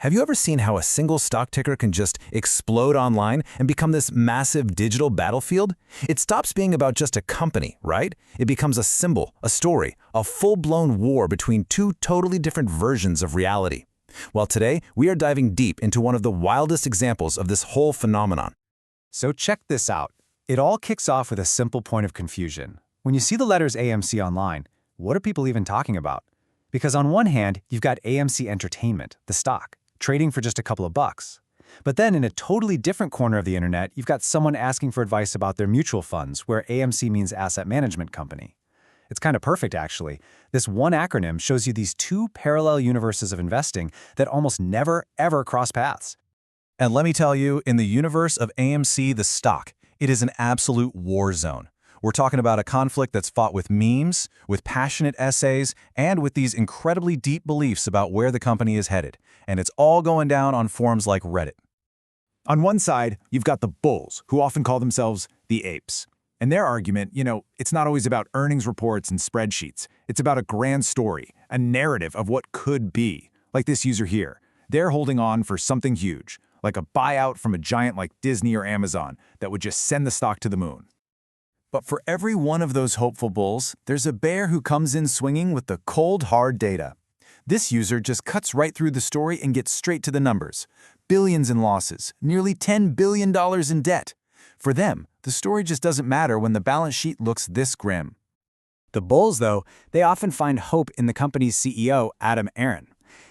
Have you ever seen how a single stock ticker can just explode online and become this massive digital battlefield? It stops being about just a company, right? It becomes a symbol, a story, a full-blown war between two totally different versions of reality. Well, today, we are diving deep into one of the wildest examples of this whole phenomenon. So check this out. It all kicks off with a simple point of confusion. When you see the letters AMC online, what are people even talking about? Because on one hand, you've got AMC Entertainment, the stock, trading for just a couple of bucks. But then in a totally different corner of the internet, you've got someone asking for advice about their mutual funds, where AMC means asset management company. It's kind of perfect, actually. This one acronym shows you these two parallel universes of investing that almost never, ever cross paths. And let me tell you, in the universe of AMC, the stock, it is an absolute war zone. We're talking about a conflict that's fought with memes, with passionate essays, and with these incredibly deep beliefs about where the company is headed. And it's all going down on forums like Reddit. On one side, you've got the bulls, who often call themselves the apes. And their argument, it's not always about earnings reports and spreadsheets. It's about a grand story, a narrative of what could be. Like this user here. They're holding on for something huge, like a buyout from a giant like Disney or Amazon that would just send the stock to the moon. But for every one of those hopeful bulls, there's a bear who comes in swinging with the cold, hard data. This user just cuts right through the story and gets straight to the numbers. Billions in losses, nearly $10 billion in debt. For them, the story just doesn't matter when the balance sheet looks this grim. The bulls, though, they often find hope in the company's CEO, Adam Aron.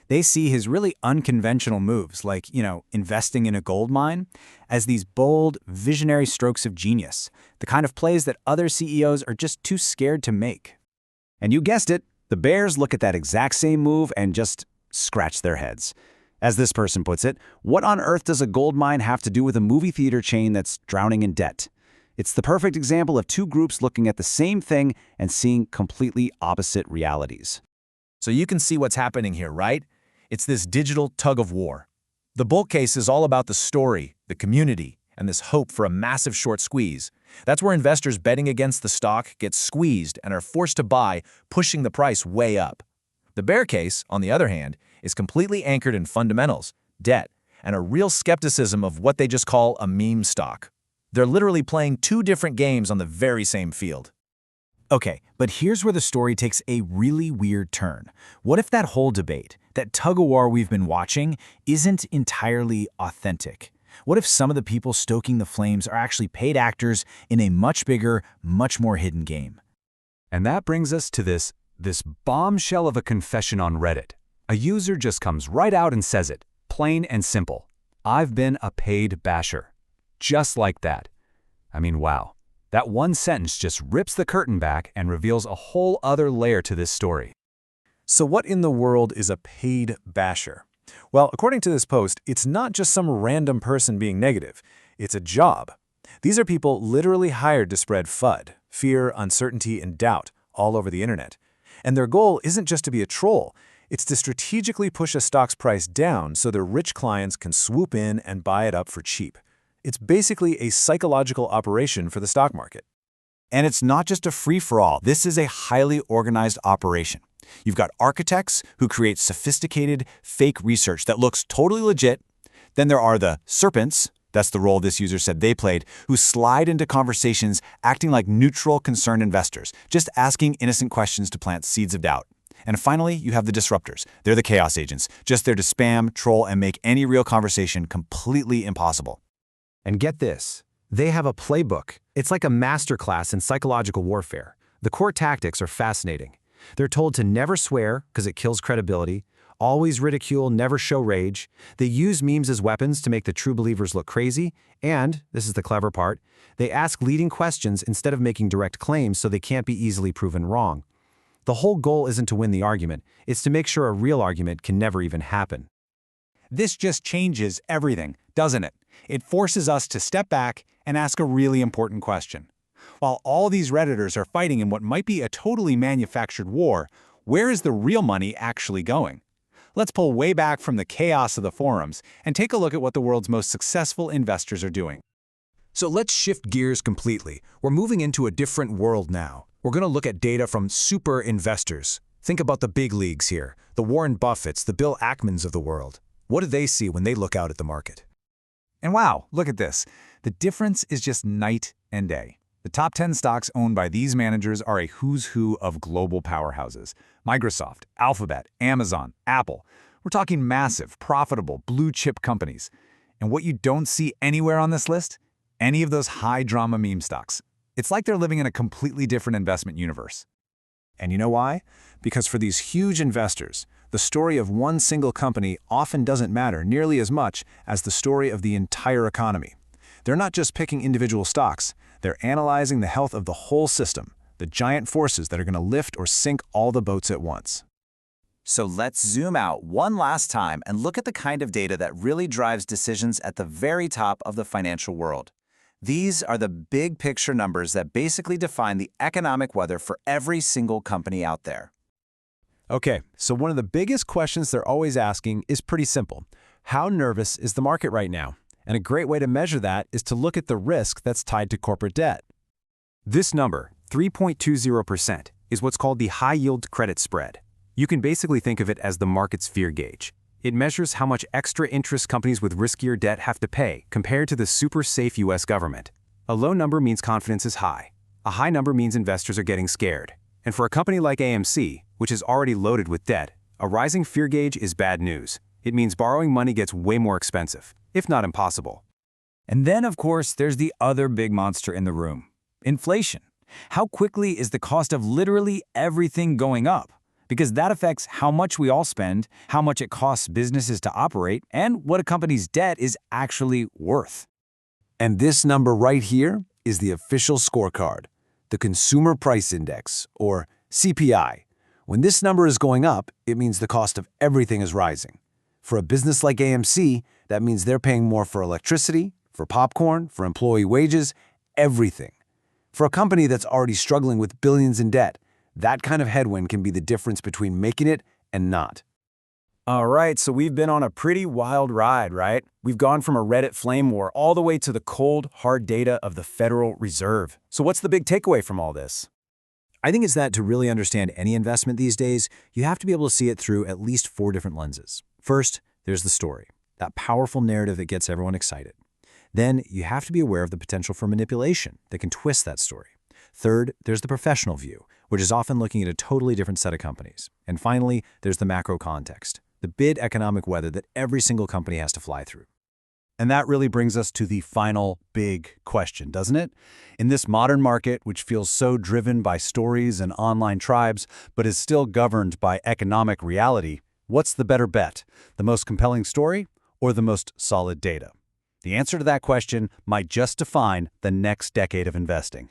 They see his really unconventional moves, like, investing in a gold mine, as these bold, visionary strokes of genius, the kind of plays that other CEOs are just too scared to make. And you guessed it, the bears look at that exact same move and just scratch their heads. As this person puts it, what on earth does a gold mine have to do with a movie theater chain that's drowning in debt? It's the perfect example of two groups looking at the same thing and seeing completely opposite realities. So you can see what's happening here, right? It's this digital tug-of-war. The bull case is all about the story, the community, and this hope for a massive short squeeze. That's where investors betting against the stock get squeezed and are forced to buy, pushing the price way up. The bear case, on the other hand, is completely anchored in fundamentals, debt, and a real skepticism of what they just call a meme stock. They're literally playing two different games on the very same field. Okay, but here's where the story takes a really weird turn. What if that whole debate, that tug-of-war we've been watching, isn't entirely authentic? What if some of the people stoking the flames are actually paid actors in a much bigger, much more hidden game? And that brings us to this bombshell of a confession on Reddit. A user just comes right out and says it, plain and simple. I've been a paid basher. Just like that. I mean, wow. That one sentence just rips the curtain back and reveals a whole other layer to this story. So what in the world is a paid basher? Well, according to this post, it's not just some random person being negative. It's a job. These are people literally hired to spread FUD, fear, uncertainty, and doubt all over the internet. And their goal isn't just to be a troll. It's to strategically push a stock's price down so their rich clients can swoop in and buy it up for cheap. It's basically a psychological operation for the stock market. And it's not just a free-for-all. This is a highly organized operation. You've got architects who create sophisticated, fake research that looks totally legit. Then there are the Serpents, that's the role this user said they played, who slide into conversations acting like neutral, concerned investors, just asking innocent questions to plant seeds of doubt. And finally, you have the Disruptors. They're the chaos agents, just there to spam, troll, and make any real conversation completely impossible. And get this, they have a playbook. It's like a masterclass in psychological warfare. The core tactics are fascinating. They're told to never swear because it kills credibility, always ridicule, never show rage. They use memes as weapons to make the true believers look crazy, and, this is the clever part, they ask leading questions instead of making direct claims so they can't be easily proven wrong. The whole goal isn't to win the argument, it's to make sure a real argument can never even happen. This just changes everything, doesn't it? It forces us to step back and ask a really important question. While all these Redditors are fighting in what might be a totally manufactured war, where is the real money actually going? Let's pull way back from the chaos of the forums and take a look at what the world's most successful investors are doing. So let's shift gears completely. We're moving into a different world now. We're going to look at data from super investors. Think about the big leagues here, the Warren Buffetts, the Bill Ackmans of the world. What do they see when they look out at the market? And wow, look at this. The difference is just night and day. The top 10 stocks owned by these managers are a who's who of global powerhouses. Microsoft, Alphabet, Amazon, Apple. We're talking massive, profitable, blue-chip companies. And what you don't see anywhere on this list? Any of those high-drama meme stocks. It's like they're living in a completely different investment universe. And you know why? Because for these huge investors, the story of one single company often doesn't matter nearly as much as the story of the entire economy. They're not just picking individual stocks, they're analyzing the health of the whole system, the giant forces that are going to lift or sink all the boats at once. So let's zoom out one last time and look at the kind of data that really drives decisions at the very top of the financial world. These are the big picture numbers that basically define the economic weather for every single company out there. Okay, so one of the biggest questions they're always asking is pretty simple. How nervous is the market right now? And a great way to measure that is to look at the risk that's tied to corporate debt. This number, 3.20%, is what's called the high-yield credit spread. You can basically think of it as the market's fear gauge. It measures how much extra interest companies with riskier debt have to pay compared to the super safe U.S. government. A low number means confidence is high. A high number means investors are getting scared. And for a company like AMC, which is already loaded with debt, a rising fear gauge is bad news. It means borrowing money gets way more expensive, if not impossible. And then, of course, there's the other big monster in the room, inflation. How quickly is the cost of literally everything going up? Because that affects how much we all spend, how much it costs businesses to operate, and what a company's debt is actually worth. And this number right here is the official scorecard, the Consumer Price Index, or CPI. When this number is going up, it means the cost of everything is rising. For a business like AMC, that means they're paying more for electricity, for popcorn, for employee wages, everything. For a company that's already struggling with billions in debt, that kind of headwind can be the difference between making it and not. All right, so we've been on a pretty wild ride, right? We've gone from a Reddit flame war all the way to the cold, hard data of the Federal Reserve. So what's the big takeaway from all this? I think it's that to really understand any investment these days, you have to be able to see it through at least 4 different lenses. First, there's the story, that powerful narrative that gets everyone excited. Then, you have to be aware of the potential for manipulation that can twist that story. Third, there's the professional view, which is often looking at a totally different set of companies. And finally, there's the macro context, the big economic weather that every single company has to fly through. And that really brings us to the final big question, doesn't it? In this modern market, which feels so driven by stories and online tribes, but is still governed by economic reality, what's the better bet? The most compelling story or the most solid data? The answer to that question might just define the next decade of investing.